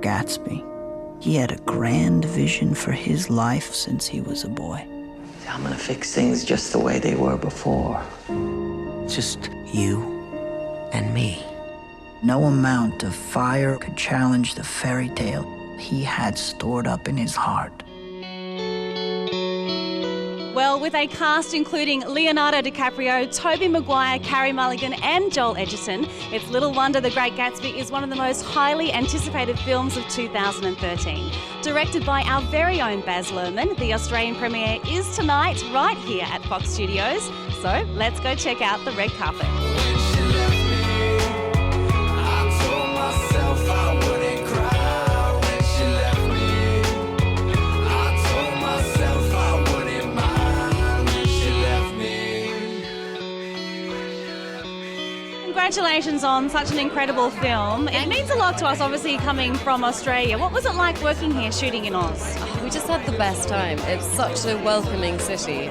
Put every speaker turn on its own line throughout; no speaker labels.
Gatsby. He had a grand vision for his life since he was a boy.
I'm gonna fix things just the way they were before.
Just you and me. No amount of fire could challenge the fairy tale he had stored up in his heart.
Well, with a cast including Leonardo DiCaprio, Tobey Maguire, Carey Mulligan and Joel Edgerton, it's little wonder The Great Gatsby is one of the most highly anticipated films of 2013. Directed by our very own Baz Luhrmann, the Australian premiere is tonight right here at Fox Studios. So let's go check out the red carpet. Congratulations on such an incredible film. It means a lot to us, obviously, coming from Australia. What was it like working here, shooting in Oz?
We just had the best time. It's such a welcoming city.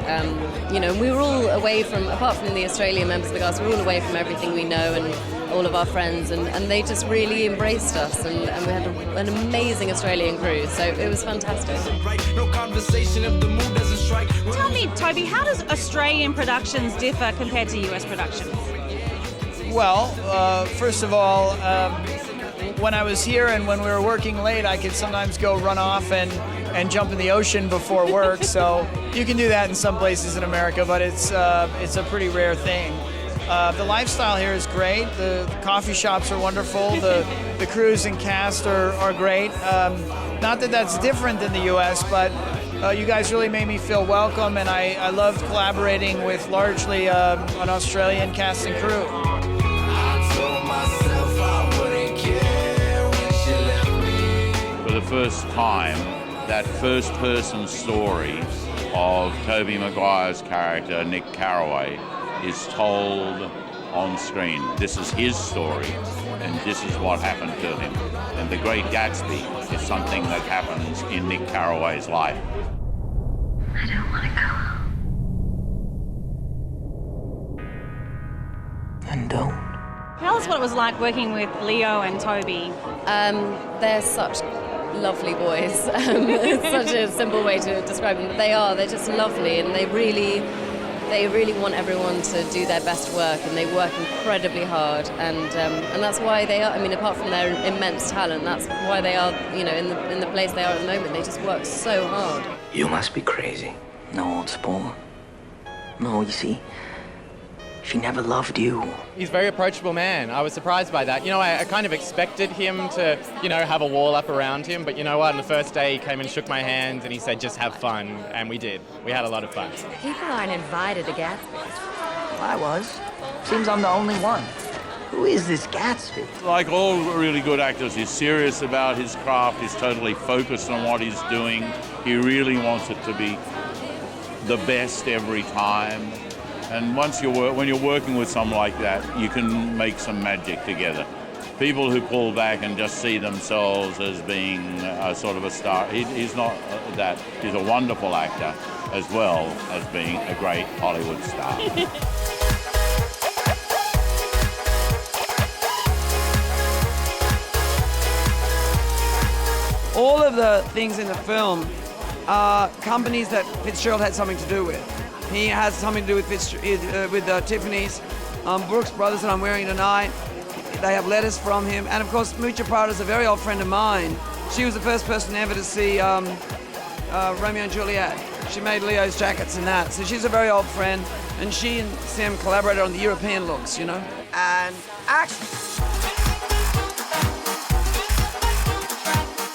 We were all away from, apart from the Australian members of the cast, we were all away from everything we know and all of our friends, and they just really embraced us, and we had an amazing Australian crew, so it was fantastic.
Tell me, Toby, how does Australian productions differ compared to US productions?
Well, first of all, when I was here and when we were working late, I could sometimes go run off and jump in the ocean before work. So you can do that in some places in America, but it's a pretty rare thing. The lifestyle here is great. The coffee shops are wonderful. The crews and cast are great. Not that that's different than the U.S., but you guys really made me feel welcome, and I loved collaborating with largely an Australian cast and crew.
For the first time, that first-person story of Tobey Maguire's character, Nick Carraway, is told on screen. This is his story, and this is what happened to him. And The Great Gatsby is something that happens in Nick Carraway's life.
I don't want to go.
And don't.
Tell us what it was like working with Leo and Toby.
They're such lovely boys. It's such a simple way to describe them, but they're just lovely, and they really want everyone to do their best work, and they work incredibly hard, and that's why they are, I mean, apart from their immense talent, that's why they are, in the place they are at the moment. They just work so hard.
You must be crazy.
No, old sport. No, you see, she never loved you.
He's a very approachable man. I was surprised by that. I kind of expected him to, have a wall up around him, but you know what? On the first day, he came and shook my hand, and he said, just have fun, and we did. We had a lot of fun.
People aren't invited to Gatsby.
Well, I was. Seems I'm the only one. Who is this Gatsby?
Like all really good actors, he's serious about his craft. He's totally focused on what he's doing. He really wants it to be the best every time. And when you're working with someone like that, you can make some magic together. People who pull back and just see themselves as being a sort of a star, he's not that. He's a wonderful actor as well as being a great Hollywood star.
All of the things in the film are companies that Fitzgerald had something to do with. He has something to do with Tiffany's, Brooks Brothers that I'm wearing tonight. They have letters from him, and of course Mucha Prada's a very old friend of mine. She was the first person ever to see Romeo and Juliet. She made Leo's jackets and that, so she's a very old friend, and she and Sam collaborated on the European looks, And action!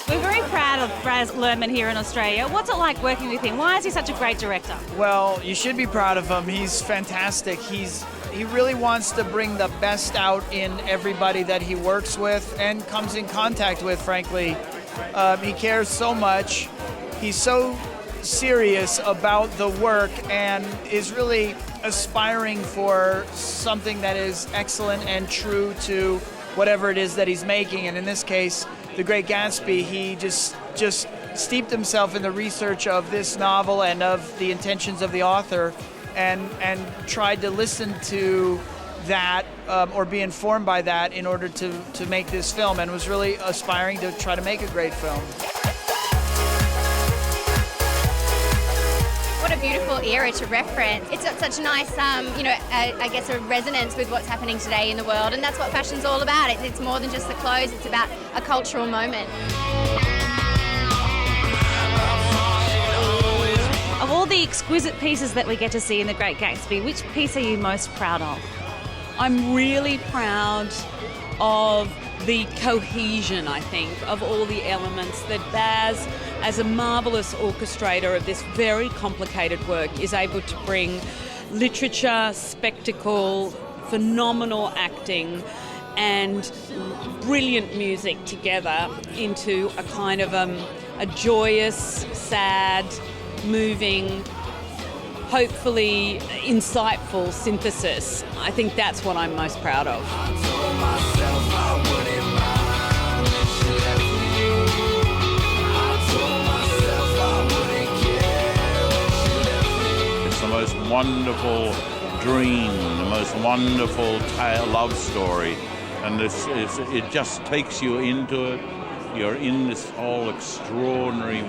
We're very proud of Baz Luhrmann here in Australia. What's it like working with him? Why is he such a great director?
Well, you should be proud of him. He's fantastic. He really wants to bring the best out in everybody that he works with and comes in contact with, frankly. He cares so much. He's so serious about the work and is really aspiring for something that is excellent and true to whatever it is that he's making. And in this case, The Great Gatsby, he just steeped himself in the research of this novel and of the intentions of the author, and tried to listen to that or be informed by that in order to make this film, and was really aspiring to try to make a great film.
What a beautiful era to reference. It's got such nice, I guess a resonance with what's happening today in the world, and that's what fashion's all about. It's more than just the clothes, it's about a cultural moment.
Of all the exquisite pieces that we get to see in The Great Gatsby, which piece are you most proud of?
I'm really proud of the cohesion, I think, of all the elements that Baz, as a marvellous orchestrator of this very complicated work, is able to bring literature, spectacle, phenomenal acting and brilliant music together into a kind of a joyous, sad, moving, hopefully insightful synthesis. I think that's what I'm most proud of.
It's the most wonderful dream, the most wonderful love story, and it just takes you into it. You're in this whole extraordinary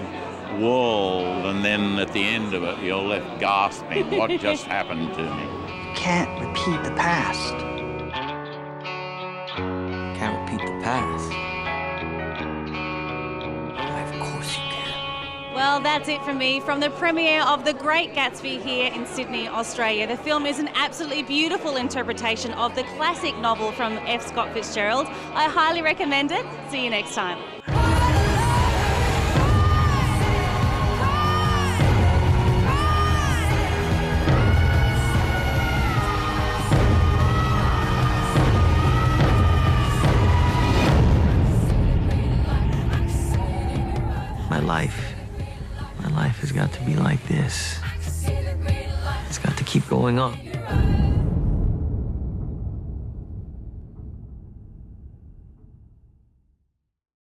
world, and then at the end of it, you're left gasping, what just happened to me?
You can't repeat the past.
Can't repeat the past.
Of course you can.
Well, that's it from me from the premiere of The Great Gatsby here in Sydney, Australia. The film is an absolutely beautiful interpretation of the classic novel from F. Scott Fitzgerald. I highly recommend it. See you next time.
My life has got to be like this. It's got to keep going on.